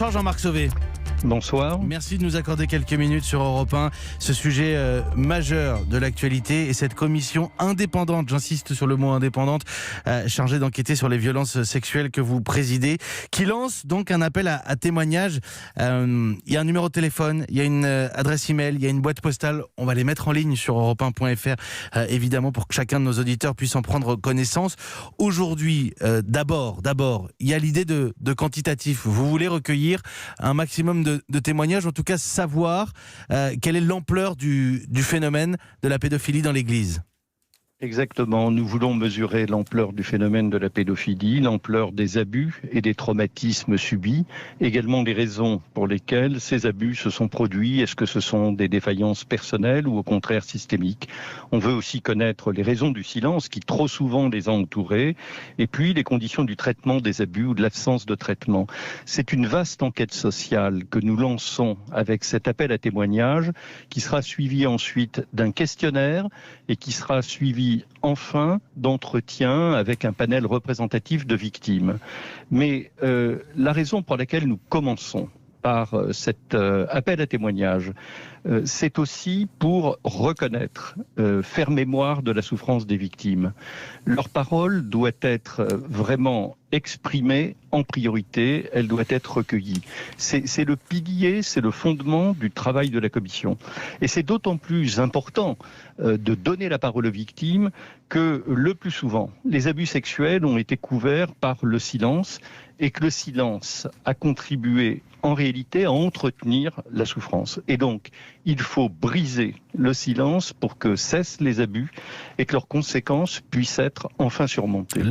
Bonsoir Jean-Marc Sauvé. Bonsoir. Merci de nous accorder quelques minutes sur Europe 1. Ce sujet majeur de l'actualité et cette commission indépendante, j'insiste sur le mot indépendante, chargée d'enquêter sur les violences sexuelles que vous présidez, qui lance donc un appel à témoignages. Il y a un numéro de téléphone, il y a une adresse email, il y a une boîte postale. On va les mettre en ligne sur europe1.fr, évidemment, pour que chacun de nos auditeurs puisse en prendre connaissance. Aujourd'hui, d'abord, il y a l'idée de quantitatif. Vous voulez recueillir un maximum de témoignages, en tout cas savoir quelle est l'ampleur du phénomène de la pédophilie dans l'Église. Exactement, nous voulons mesurer l'ampleur du phénomène de la pédophilie, l'ampleur des abus et des traumatismes subis, également les raisons pour lesquelles ces abus se sont produits. Est-ce que ce sont des défaillances personnelles ou au contraire systémiques? On veut aussi connaître les raisons du silence qui trop souvent les ont entourés, et puis les conditions du traitement des abus ou de l'absence de traitement. C'est une vaste enquête sociale que nous lançons avec cet appel à témoignages qui sera suivi ensuite d'un questionnaire et qui sera suivi enfin d'entretien avec un panel représentatif de victimes. Mais la raison pour laquelle nous commençons par cet appel à témoignages, c'est aussi pour reconnaître, faire mémoire de la souffrance des victimes. Leur parole doit être vraiment exprimée en priorité, elle doit être recueillie. C'est le pilier, c'est le fondement du travail de la commission. Et c'est d'autant plus important de donner la parole aux victimes que le plus souvent, les abus sexuels ont été couverts par le silence et que le silence a contribué en réalité à entretenir la souffrance. Et donc, il faut briser le silence pour que cessent les abus et que leurs conséquences puissent être enfin surmontées.